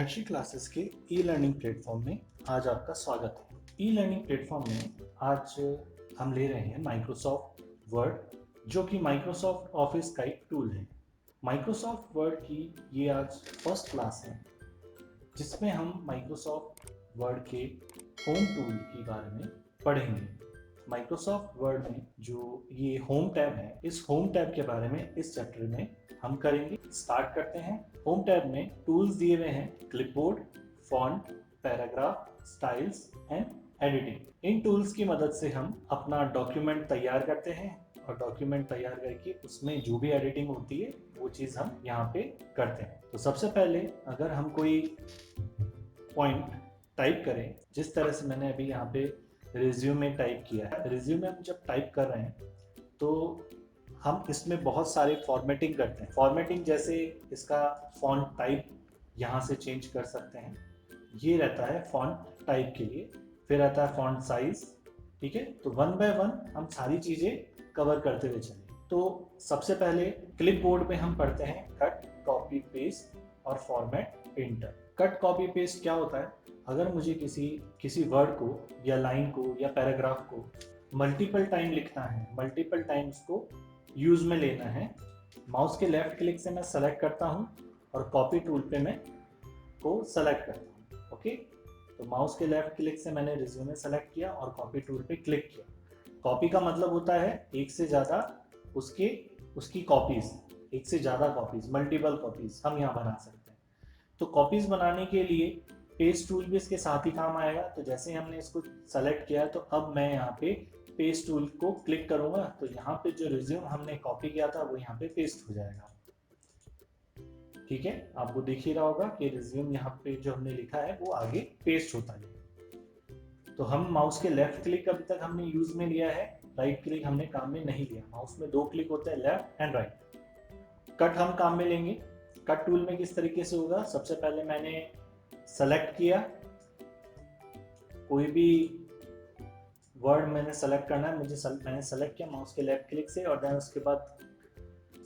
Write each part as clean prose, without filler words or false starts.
महर्षि classes के e learning platform में आज आपका स्वागत है। ई लर्निंग प्लेटफॉर्म में आज हम ले रहे हैं माइक्रोसॉफ्ट वर्ड, जो कि माइक्रोसॉफ्ट ऑफिस का एक टूल है। माइक्रोसॉफ्ट वर्ड की ये आज फर्स्ट क्लास है, जिसमें हम माइक्रोसॉफ्ट वर्ड के होम टूल के बारे में पढ़ेंगे। माइक्रोसॉफ्ट वर्ड में जो ये होम टैब है, इस होम टैब के बारे में इस चैप्टर में हम करेंगे। स्टार्ट करते हैं। होम टैब में टूल्स दिए हुए हैं: clipboard, font, paragraph, styles and editing. In tools की मदद से हम अपना डॉक्यूमेंट तैयार करते हैं और डॉक्यूमेंट तैयार करके उसमें जो भी एडिटिंग होती है वो चीज़ हम यहाँ पे करते हैं। तो सबसे पहले अगर हम कोई पॉइंट टाइप करें, जिस तरह से मैंने अभी यहाँ पे रिज्यूमे टाइप किया है। रिज्यूमे हम जब टाइप कर रहे हैं तो हम इसमें बहुत सारे फॉर्मेटिंग करते हैं। फॉर्मेटिंग जैसे इसका फॉन्ट टाइप यहाँ से चेंज कर सकते हैं, ये रहता है फॉन्ट टाइप के लिए। फिर आता है फॉन्ट साइज, ठीक है। तो वन बाय वन हम सारी चीज़ें कवर करते हुए चलें। तो सबसे पहले क्लिपबोर्ड में हम पढ़ते हैं कट, कॉपी, पेस्ट और format, printer. Cut, copy, paste क्या होता है? अगर मुझे किसी वर्ड को या लाइन को या पैराग्राफ को मल्टीपल टाइम लिखना है, मल्टीपल टाइम उसको यूज में लेना है, माउस के लेफ्ट क्लिक से मैं सेलेक्ट करता हूँ और कॉपी टूल पे मैं को सेलेक्ट करता हूँ। ओके, तो माउस के लेफ्ट क्लिक से मैंने रिज्यूमे सेलेक्ट किया और कॉपी टूल पे क्लिक किया। कॉपी का मतलब होता है एक से ज़्यादा उसकी कॉपीज, एक से ज़्यादा कॉपीज, मल्टीपल कॉपीज हम यहाँ बना सकते हैं। तो कॉपीज बनाने के लिए पेस्ट टूल भी इसके साथ ही काम आएगा। तो जैसे हमने इसको सेलेक्ट किया तो अब मैं यहाँ पे पेस्ट टूल को क्लिक करूंगा तो यहाँ पे जो रिज्यूम हमने कॉपी किया था वो यहाँ पे पेस्ट हो जाएगा। ठीक है, आपको दिख ही रहा होगा कि रिज्यूम यहाँ पे जो हमने लिखा है वो आगे पेस्ट होता है। तो हम माउस के लेफ्ट क्लिक अभी तक हमने यूज में लिया है, राइट क्लिक हमने काम में नहीं लिया। माउस में 2 क्लिक होते हैं, लेफ्ट एंड राइट। कट हम काम में लेंगे। कट टूल में किस तरीके से होगा? सबसे पहले मैंने सेलेक्ट किया, कोई भी वर्ड मैंने सेलेक्ट करना है, मैंने सेलेक्ट किया माउस के लेफ्ट क्लिक से और देन उसके बाद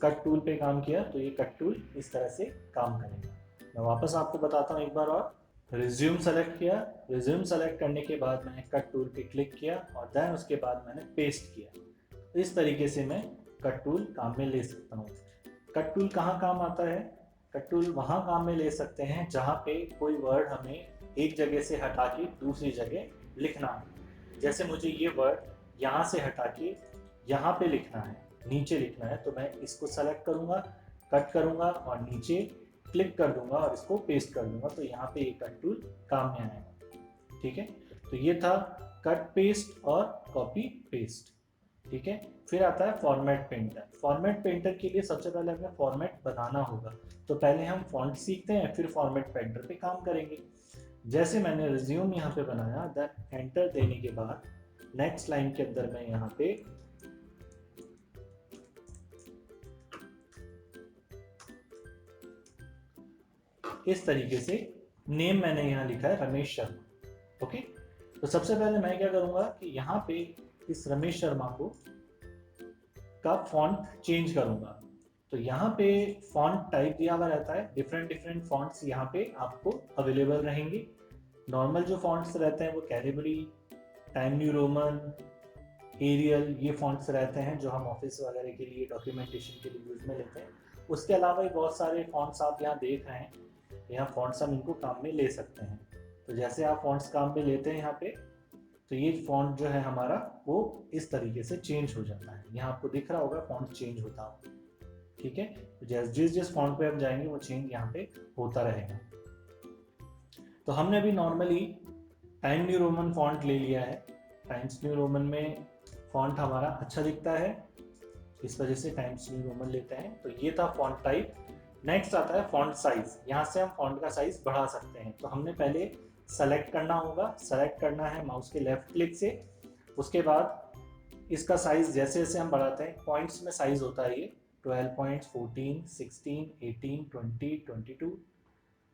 कट टूल पे काम किया। तो ये कट टूल इस तरह से काम करेगा। मैं वापस आपको बताता हूँ एक बार और। रिज्यूम सेलेक्ट किया, रिज्यूम सेलेक्ट करने के बाद मैंने कट टूल पे क्लिक किया और देन उसके बाद मैंने पेस्ट किया। इस तरीके से मैं कट टूल काम में ले सकता हूँ। कट टूल कहाँ काम आता है? कट टूल वहाँ काम में ले सकते हैं जहाँ पे कोई वर्ड हमें एक जगह से हटा के दूसरी जगह लिखना है। जैसे मुझे ये वर्ड यहाँ से हटा के यहाँ पे लिखना है, नीचे लिखना है, तो मैं इसको सेलेक्ट करूँगा, कट करूँगा और नीचे क्लिक कर दूंगा और इसको पेस्ट कर दूंगा। तो यहाँ पे ये कट टूल काम में आएगा। ठीक है, तो ये था कट, पेस्ट और कॉपी पेस्ट। ठीक है, फिर आता है फॉर्मेट पेंटर। फॉर्मेट पेंटर के लिए सबसे पहले हमें फॉर्मेट बनाना होगा। तो पहले हम फॉन्ट सीखते हैं, फिर फॉर्मेट पेंटर पे काम करेंगे। जैसे मैंने रिज्यूम यहाँ पे बनाया, देन एंटर देने के बाद नेक्स्ट लाइन के अंदर मैं यहाँ पे इस तरीके से नेम मैंने यहाँ लिखा है रमेश शर्मा। ओके, तो सबसे पहले मैं क्या करूंगा कि यहाँ पे इस रमेश शर्मा को का फॉन्ट चेंज करूंगा। तो यहाँ पे फॉन्ट टाइप दिया हुआ रहता है, डिफरेंट फॉन्ट्स यहाँ पे आपको अवेलेबल रहेंगे। नॉर्मल जो फॉन्ट्स रहते हैं वो Calibri, Time New Roman, Arial, ये फॉन्ट्स रहते हैं जो हम ऑफिस वगैरह के लिए, डॉक्यूमेंटेशन के लिए यूज में लेते हैं। उसके अलावा भी बहुत सारे फॉन्ट्स आप यहाँ देख रहे हैं, यहाँ फॉन्ट्स हम इनको काम में ले सकते हैं। तो जैसे आप फॉन्ट्स काम में लेते हैं यहाँ पे, तो ये फॉन्ट जो है हमारा वो इस तरीके से चेंज हो जाता है। यहाँ आपको दिख रहा होगा फॉन्ट चेंज होता हो। ठीक है, तो जिस फॉन्ट पे हम जाएंगे वो चेंज यहाँ पे होता रहेगा। तो हमने अभी normally time New Roman font ले लिया है। टाइम्स न्यू रोमन में फॉन्ट हमारा अच्छा दिखता है, इस वजह से टाइम्स न्यू रोमन लेते हैं। तो ये था फॉन्ट टाइप। नेक्स्ट आता है फॉन्ट साइज। यहाँ से हम फॉन्ट का साइज बढ़ा सकते हैं। तो हमने पहले सेलेक्ट करना होगा, सेलेक्ट करना है माउस के लेफ्ट क्लिक से। उसके बाद इसका साइज जैसे जैसे हम बढ़ाते हैं, पॉइंट्स में साइज होता है ये 12 पॉइंट्स, 14, 16, 18, 20, 22,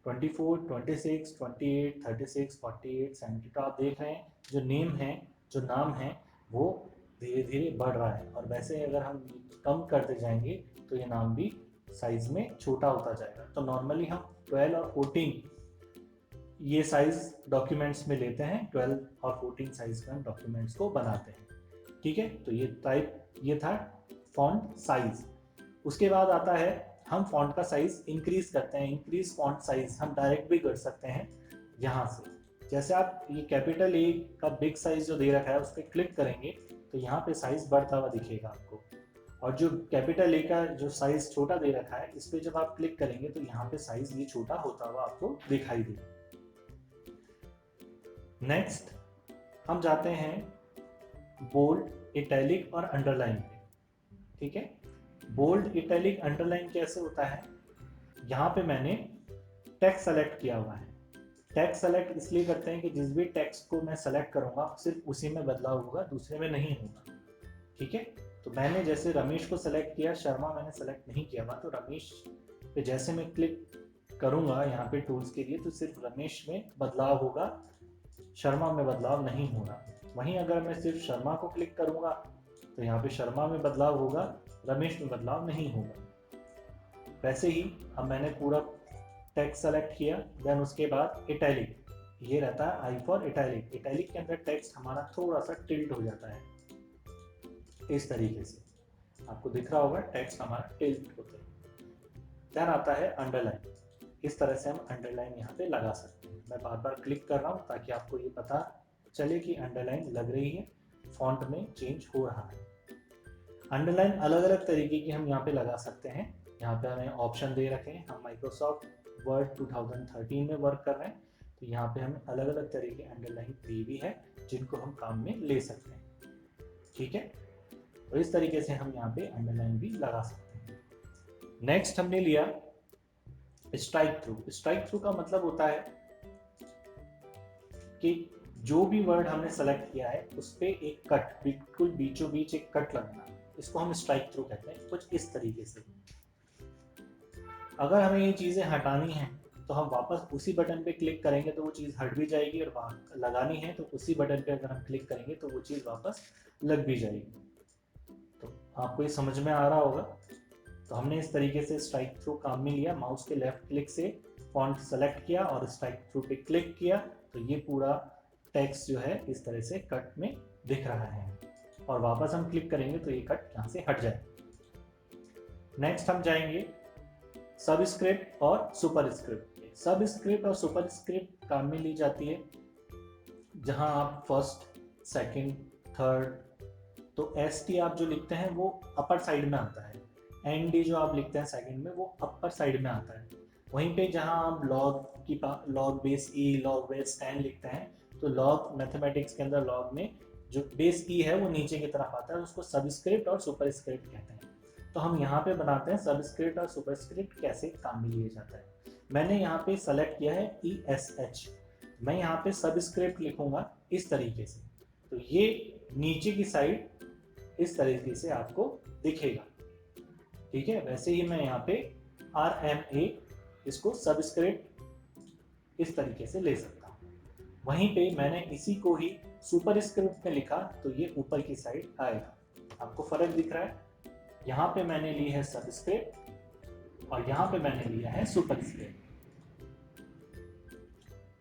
24, 26, 28, 36, 48, 70। तो आप देख रहे हैं जो नेम है, जो नाम है, वो धीरे धीरे बढ़ रहा है। और वैसे अगर हम कम करते जाएंगे तो ये नाम भी साइज में छोटा होता जाएगा। तो नॉर्मली हम 12 और 14 ये साइज डॉक्यूमेंट्स में लेते हैं, 12 और 14 साइज में हम डॉक्यूमेंट्स को बनाते हैं। ठीक है, तो ये था फॉन्ट साइज। उसके बाद आता है हम फॉन्ट का साइज इंक्रीज करते हैं। इंक्रीज फॉन्ट साइज हम डायरेक्ट भी कर सकते हैं यहाँ से। जैसे आप ये कैपिटल ए का बिग साइज जो दे रखा है उस पर क्लिक करेंगे तो यहाँ पे साइज बढ़ता हुआ दिखेगा आपको, और जो कैपिटल ए का जो साइज छोटा दे रखा है इस पे जब आप क्लिक करेंगे तो यहाँ पे साइज ये छोटा होता हुआ आपको दिखाई देगा। नेक्स्ट हम जाते हैं बोल्ड, इटैलिक और अंडरलाइन पे। ठीक है, बोल्ड, इटैलिक, अंडरलाइन कैसे होता है? यहाँ पे मैंने टेक्स्ट सेलेक्ट किया हुआ है। टेक्स्ट सेलेक्ट इसलिए करते हैं कि जिस भी टेक्स्ट को मैं सेलेक्ट करूंगा सिर्फ उसी में बदलाव होगा, दूसरे में नहीं होगा। ठीक है, तो मैंने जैसे रमेश को सेलेक्ट किया, शर्मा मैंने सेलेक्ट नहीं किया हुआ, तो रमेश पे जैसे मैं क्लिक करूंगा यहाँ पे टूल्स के लिए तो सिर्फ रमेश में बदलाव होगा, शर्मा में बदलाव नहीं होगा। वहीं अगर मैं सिर्फ शर्मा को क्लिक करूंगा तो यहाँ पे शर्मा में बदलाव होगा, रमेश में बदलाव नहीं होगा। वैसे ही अब मैंने पूरा टेक्स्ट सेलेक्ट किया, देन उसके बाद इटैलिक, ये रहता है आई फॉर इटैलिक। इटैलिक के अंदर टेक्स्ट हमारा थोड़ा सा टिल्ट हो जाता है इस तरीके से, आपको दिख रहा होगा टेक्स्ट हमारा टिल्ट होता है। देन आता है अंडरलाइन। इस तरह से हम अंडरलाइन यहाँ पे लगा सकते हैं। मैं बार बार क्लिक कर रहा हूँ ताकि आपको ये पता चले कि अंडरलाइन लग रही है, फॉन्ट में चेंज हो रहा है। अंडरलाइन अलग अलग तरीके की हम यहाँ पे लगा सकते हैं। यहाँ पे हमें ऑप्शन दे रखे हैं, हम माइक्रोसॉफ्ट वर्ड 2013 में वर्क कर रहे हैं तो यहाँ पे हमें अलग अलग तरह के अंडरलाइन दी हुई है जिनको हम काम में ले सकते हैं। ठीक है, तो इस तरीके से हम यहाँ पे अंडरलाइन भी लगा सकते हैं। नेक्स्ट हमने लिया स्ट्राइक थ्रू। स्ट्राइक थ्रू का मतलब होता है कि जो भी वर्ड हमने सेलेक्ट किया है उस पर एक कट, बिल्कुल बीचों बीच एक कट लगना, इसको हम स्ट्राइक थ्रू कहते हैं। कुछ इस तरीके से अगर हमें ये चीज़ें हटानी है तो हम वापस उसी बटन पे क्लिक करेंगे तो वो चीज़ हट भी जाएगी, और लगानी है तो उसी बटन पे अगर हम क्लिक करेंगे तो वो चीज़ वापस लग भी जाएगी। तो आपको ये समझ में आ रहा होगा। तो हमने इस तरीके से स्ट्राइक थ्रू काम में लिया, माउस के लेफ्ट क्लिक से फॉन्ट सेलेक्ट किया और स्ट्राइक थ्रू पे क्लिक किया तो ये पूरा टेक्स्ट जो है इस तरह से कट में दिख रहा है, और वापस हम क्लिक करेंगे तो ये कट यहाँ से हट जाएगा। नेक्स्ट हम जाएंगे सबस्क्रिप्ट और सुपरस्क्रिप्ट। सबस्क्रिप्ट और सुपरस्क्रिप्ट काम में ली जाती है जहां आप फर्स्ट, सेकंड, थर्ड, तो एस टी आप जो लिखते हैं वो अपर साइड में आता है, एन डी जो आप लिखते हैं सेकंड में वो अपर साइड में आता है। वहीं पे जहां आप लॉग बेस ई, लॉग बेस 10 लिखते हैं तो लॉग मैथमेटिक्स के अंदर लॉग में जो बेस ई है वो नीचे की तरफ आता है, उसको सबस्क्रिप्ट और सुपरस्क्रिप्ट कहते हैं। तो हम यहाँ पे बनाते हैं सबस्क्रिप्ट और सुपरस्क्रिप्ट कैसे काम में लिया जाता है। मैंने यहाँ पे सेलेक्ट किया है ESH, मैं यहाँ पे सबस्क्रिप्ट लिखूंगा इस तरीके से, तो ये नीचे की साइड इस तरीके से आपको दिखेगा। ठीक है, वैसे ही मैं यहाँ पे RMA इसको सबस्क्रिप्ट इस तरीके से ले सकता हूँ। वहीं पे मैंने इसी को ही सुपरस्क्रिप्ट में लिखा तो ये ऊपर की साइड आएगा। आपको फर्क दिख रहा है, यहाँ पे मैंने ली है सबस्क्रिप्ट और यहाँ पे मैंने लिया है सुपरस्क्रिप्ट।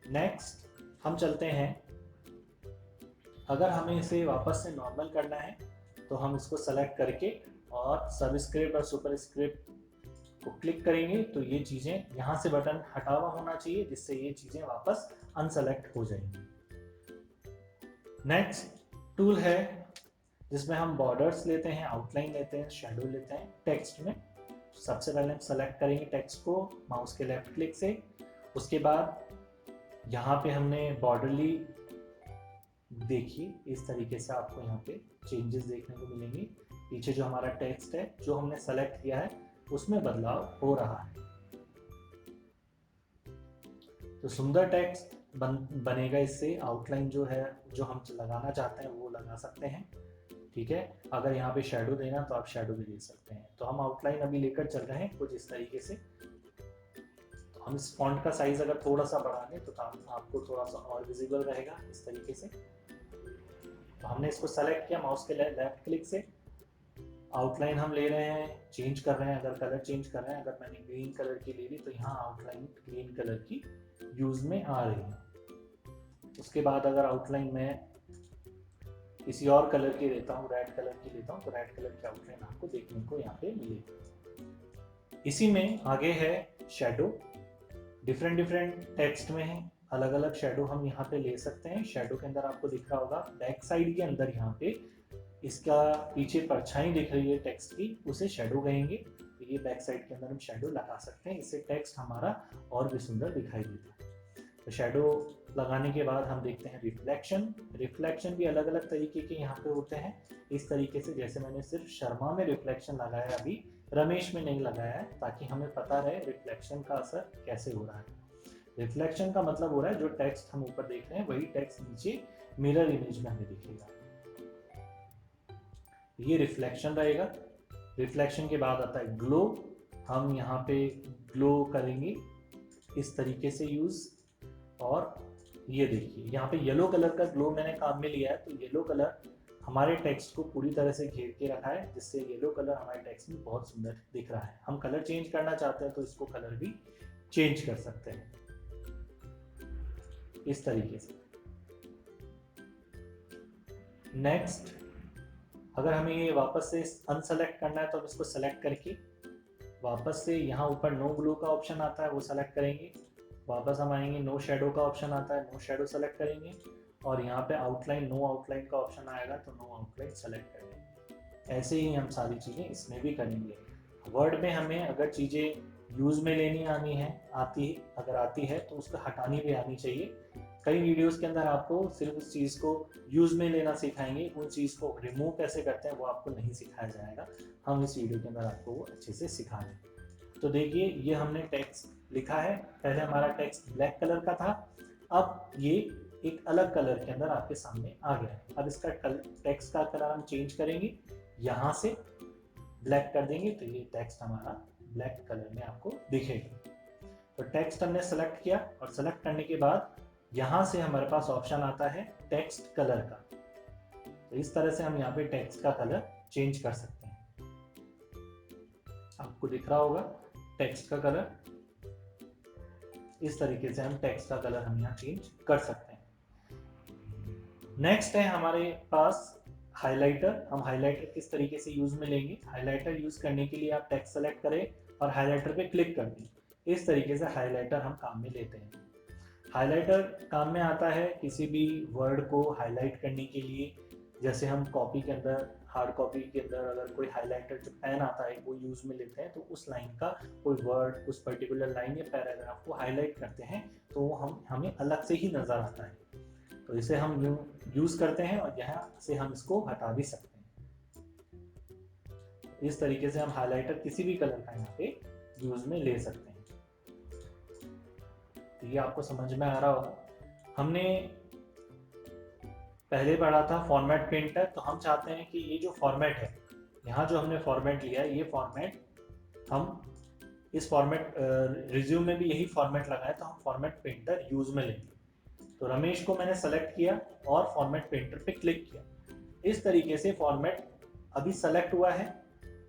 नेक्स्ट हम चलते हैं, अगर हमें इसे वापस से नॉर्मल करना है तो हम इसको सेलेक्ट करके और सबस्क्रिप्ट और सुपरस्क्रिप्ट को क्लिक करेंगे तो ये चीज़ें यहाँ से बटन हटा हुआ होना चाहिए जिससे ये चीज़ें वापस अनसेलेक्ट हो जाएंगी। नेक्स्ट टूल है जिसमें हम बॉर्डर्स लेते हैं, आउटलाइन लेते हैं, शेडो लेते हैं टेक्स्ट में। सबसे पहले हम सेलेक्ट करेंगे टेक्स्ट को माउस के लेफ्ट क्लिक से, उसके बाद यहाँ पे हमने बॉर्डर ली, देखिए इस तरीके से आपको यहाँ पे चेंजेस देखने को मिलेंगे। पीछे जो हमारा टेक्स्ट है जो हमने सेलेक्ट किया है उसमें बदलाव हो रहा है, तो सुंदर टेक्स्ट बनेगा इससे। आउटलाइन जो है जो हम लगाना चाहते हैं वो लगा सकते हैं। ठीक है, अगर यहाँ पे शेडो देना तो आप शेडो भी दे सकते हैं। तो हम आउटलाइन अभी लेकर चल रहे हैं कुछ इस तरीके से। तो हम इस फॉन्ट का साइज अगर थोड़ा सा बढ़ा दें तो आपको थोड़ा सा और विजिबल रहेगा इस तरीके से। तो हमने इसको सेलेक्ट किया माउस के लेफ्ट क्लिक से, आउटलाइन हम ले रहे हैं, चेंज कर रहे हैं, अगर कलर चेंज कर रहे हैं, अगर मैंने ग्रीन कलर की ले ली तो यहाँ आउटलाइन ग्रीन कलर की यूज में आ रही है। उसके बाद अगर आउटलाइन मैं किसी और कलर की लेता हूँ, रेड कलर की लेता हूँ, तो रेड कलर की आउटलाइन आपको देखने को यहाँ पे मिलेगी। इसी में आगे है शेडो। डिफरेंट डिफरेंट टेक्स्ट में है, अलग अलग शेडो हम यहाँ पे ले सकते हैं। शेडो के अंदर आपको दिख रहा होगा बैक साइड के अंदर यहाँ पे इसका पीछे परछाई दिख रही है टेक्स्ट की, उसे शेडो कहेंगे। तो ये बैक साइड के अंदर हम शेडो लगा सकते हैं, इससे टेक्स्ट हमारा और भी सुंदर दिखाई देता है। तो शेडो लगाने के बाद हम देखते हैं रिफ्लेक्शन। रिफ्लेक्शन भी अलग अलग तरीके के यहाँ पे होते हैं। इस तरीके से जैसे मैंने सिर्फ शर्मा में रिफ्लेक्शन लगाया, अभी रमेश में नहीं लगाया है, ताकि हमें पता रहे रिफ्लेक्शन का असर कैसे हो रहा है। रिफ्लेक्शन का मतलब हो रहा है जो टेक्स्ट हम ऊपर देख रहे हैं वही टेक्स्ट नीचे मिरर इमेज में हमें दिखेगा, ये रिफ्लेक्शन रहेगा। रिफ्लेक्शन के बाद आता है ग्लो। हम यहाँ पे ग्लो करेंगे इस तरीके से यूज। और ये देखिए यहाँ पे येलो कलर का ग्लो मैंने काम में लिया है, तो येलो कलर हमारे टेक्स्ट को पूरी तरह से घेर के रखा है, जिससे येलो कलर हमारे टेक्स्ट में बहुत सुंदर दिख रहा है। हम कलर चेंज करना चाहते हैं तो इसको कलर भी चेंज कर सकते हैं इस तरीके से। नेक्स्ट, अगर हमें ये वापस से अनसेलेक्ट करना है तो हम इसको सेलेक्ट करके वापस से यहाँ ऊपर नो ग्लो का ऑप्शन आता है वो सेलेक्ट करेंगे। वापस हम आएंगे, नो शेडो का ऑप्शन आता है, नो शेडो सेलेक्ट करेंगे। और यहाँ पे आउटलाइन, नो आउटलाइन का ऑप्शन आएगा तो नो आउटलाइन सेलेक्ट करेंगे। ऐसे ही हम सारी चीज़ें इसमें भी करेंगे। वर्ड में हमें अगर चीज़ें यूज़ में लेनी अगर आती है तो उसको हटानी भी आनी चाहिए। कई वीडियोस के अंदर आपको सिर्फ उस चीज़ को यूज़ में लेना सिखाएंगे, उन चीज़ को रिमूव कैसे करते हैं वो आपको नहीं सिखाया जाएगा। हम इस वीडियो के अंदर आपको वो अच्छे से सिखा देंगे। तो देखिए ये हमने टेक्स्ट लिखा है। पहले हमारा टेक्स्ट ब्लैक कलर का था, अब ये एक अलग कलर के अंदर आपके सामने आ गया है। अब इसका टेक्स्ट का कलर हम चेंज करेंगे, यहाँ से ब्लैक कर देंगे तो ये टेक्स्ट हमारा ब्लैक कलर में आपको दिखेगा। तो टेक्स्ट हमने सेलेक्ट किया और सेलेक्ट करने के बाद यहाँ से हमारे पास ऑप्शन आता है टेक्स्ट कलर का। तो इस तरह से हम यहाँ पे टेक्स्ट का कलर चेंज कर सकते हैं। आपको दिख रहा होगा टेक्स्ट का कलर, इस तरीके से हम टेक्स्ट का कलर हम यहाँ चेंज कर सकते हैं। नेक्स्ट है हमारे पास हाइलाइटर। हम हाइलाइटर किस तरीके से यूज में लेंगे। हाइलाइटर यूज करने के लिए आप टेक्स्ट सेलेक्ट करें और हाइलाइटर पे क्लिक कर दें। इस तरीके से हाइलाइटर हम काम में लेते हैं। हाइलाइटर काम में आता है किसी भी वर्ड को हाईलाइट करने के लिए। जैसे हम कॉपी के अंदर, हार्ड कॉपी के अंदर अगर कोई हाइलाइटर जो पेन आता है वो यूज में लेते हैं, तो उस लाइन का कोई वर्ड, उस पर्टिकुलर लाइन या पैराग्राफ को हाईलाइट करते हैं तो वो हमें अलग से ही नजर आता है। तो इसे हम यूज करते हैं और यहाँ से हम इसको हटा भी सकते हैं। इस तरीके से हम हाइलाइटर किसी भी कलर का यहाँ पे यूज में ले सकते हैं। तो ये आपको समझ में आ रहा होगा। हमने पहले पढ़ा था फॉर्मेट पेंटर, तो हम चाहते हैं कि ये जो फॉर्मेट है, यहाँ जो हमने फॉर्मेट लिया है, ये फॉर्मेट हम इस फॉर्मेट रिज्यूम में भी यही फॉर्मेट लगाया, तो हम फॉर्मेट पेंटर यूज में लेंगे। तो रमेश को मैंने सेलेक्ट किया और फॉर्मेट पेंटर पे क्लिक किया। इस तरीके से फॉर्मेट अभी सेलेक्ट हुआ है।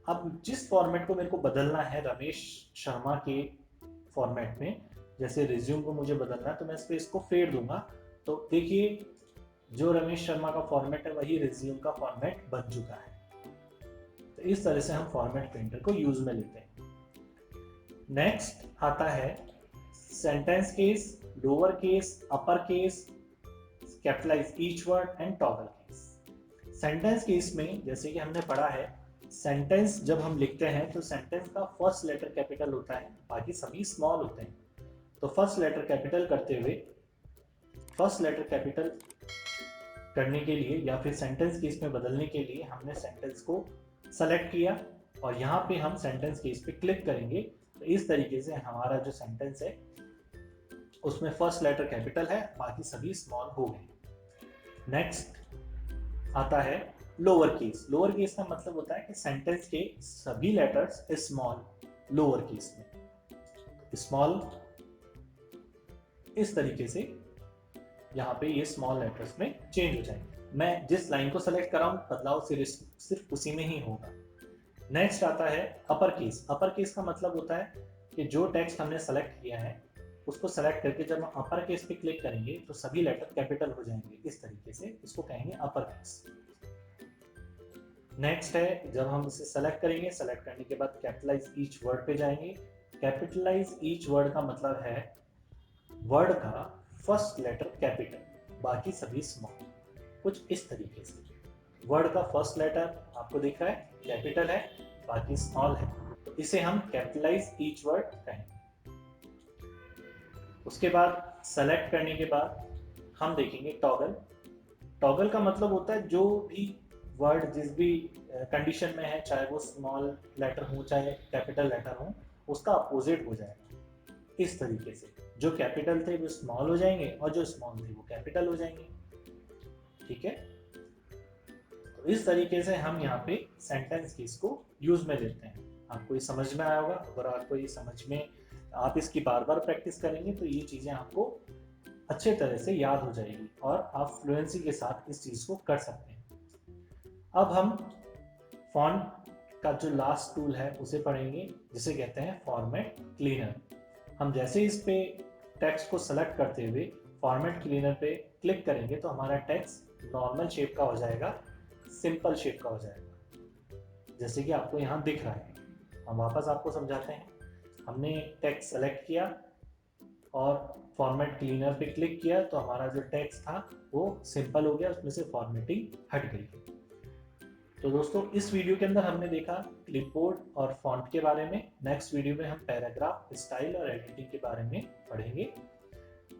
अब जिस फॉर्मेट को मेरे को बदलना है रमेश शर्मा के फॉर्मेट में, जैसे रिज्यूम को मुझे बदलना है तो मैं इस पर इसको फेर दूंगा। तो देखिए जो रमेश शर्मा का फॉर्मेट है वही रिज्यूम का फॉर्मेट बन चुका है। तो इस तरह से हम फॉर्मेट पेंटर को यूज में लेते हैं। नेक्स्ट आता है sentence case, lower case, upper case, capitalize each word and toggle case. Sentence case में जैसे कि हमने पढ़ा है, सेंटेंस जब हम लिखते हैं तो सेंटेंस का फर्स्ट लेटर कैपिटल होता है, बाकी सभी स्मॉल होते हैं। तो फर्स्ट लेटर कैपिटल करते हुए, फर्स्ट लेटर कैपिटल करने के लिए या फिर सेंटेंस केस में बदलने के लिए हमने सेंटेंस को सेलेक्ट किया और यहाँ पे हम सेंटेंस केस पे क्लिक करेंगे। तो इस तरीके से हमारा जो सेंटेंस है उसमें फर्स्ट लेटर कैपिटल है, बाकी सभी स्मॉल हो गए। नेक्स्ट आता है लोअर केस। लोअर केस का मतलब होता है कि सेंटेंस के सभी लेटर्स स्मॉल लोअर केस में। स्मॉल इस तरीके से यहाँ पे ये स्मॉल लेटर्स में चेंज हो जाएंगे। मैं जिस लाइन को सेलेक्ट कर रहा हूँ बदलाव सिर्फ उसी में ही होगा। नेक्स्ट आता है अपर केस। अपर केस का मतलब होता है कि जो टेक्स्ट हमने सेलेक्ट किया है उसको सेलेक्ट करके जब हम अपर केस पे क्लिक करेंगे तो सभी लेटर कैपिटल हो जाएंगे। इस तरीके से इसको कहेंगे अपर केस। नेक्स्ट है जब हम इसे सेलेक्ट करेंगे, सेलेक्ट करने के बाद कैपिटलाइज ईच वर्ड पे जाएंगे। कैपिटलाइज ईच वर्ड का मतलब है वर्ड का फर्स्ट लेटर कैपिटल, बाकी सभी स्मॉल। कुछ इस तरीके से वर्ड का फर्स्ट लेटर आपको दिख रहा है कैपिटल है, बाकी स्मॉल है, तो इसे हम कैपिटलाइज ईच वर्ड कहेंगे। उसके बाद सेलेक्ट करने के बाद हम देखेंगे टॉगल। टॉगल का मतलब होता है जो भी वर्ड जिस भी कंडीशन में है, चाहे वो स्मॉल लेटर हो चाहे कैपिटल लेटर हो, उसका अपोजिट हो जाएगा। इस तरीके से जो कैपिटल थे वो स्मॉल हो जाएंगे और जो स्मॉल थे वो कैपिटल हो जाएंगे। ठीक है, तो इस तरीके से हम यहाँ पे सेंटेंस की इसको यूज में लेते हैं। आपको ये समझ में आया होगा। अगर आपको ये समझ में, आप इसकी बार बार प्रैक्टिस करेंगे तो ये चीज़ें आपको अच्छे तरह से याद हो जाएगी और आप फ्लुएंसी के साथ इस चीज़ को कर सकते हैं। अब हम फॉन्ट का जो लास्ट टूल है उसे पढ़ेंगे, जिसे कहते हैं फॉर्मेट क्लीनर। हम जैसे इस पे टेक्स्ट को सेलेक्ट करते हुए फॉर्मेट क्लीनर पे क्लिक करेंगे तो हमारा टेक्स्ट नॉर्मल शेप का हो जाएगा, सिंपल शेप का हो जाएगा, जैसे कि आपको यहाँ दिख रहा है। हम वापस आपको समझाते हैं। हमने टेक्स्ट सेलेक्ट किया और फॉर्मेट क्लीनर पे क्लिक किया तो हमारा जो टेक्स्ट था वो सिंपल हो गया, उसमें से फॉर्मेटिंग हट गई। तो दोस्तों इस वीडियो के अंदर हमने देखा क्लिपबोर्ड और फॉन्ट के बारे में। नेक्स्ट वीडियो में हम पैराग्राफ, स्टाइल और एडिटिंग के बारे में पढ़ेंगे।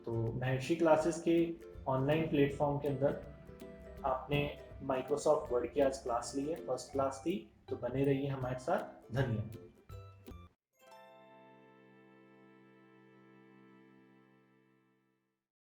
तो महर्षि क्लासेस के ऑनलाइन प्लेटफॉर्म के अंदर आपने माइक्रोसॉफ्ट वर्ड की आज क्लास ली है, फर्स्ट क्लास थी, तो बने रहिए हमारे साथ। धन्यवाद।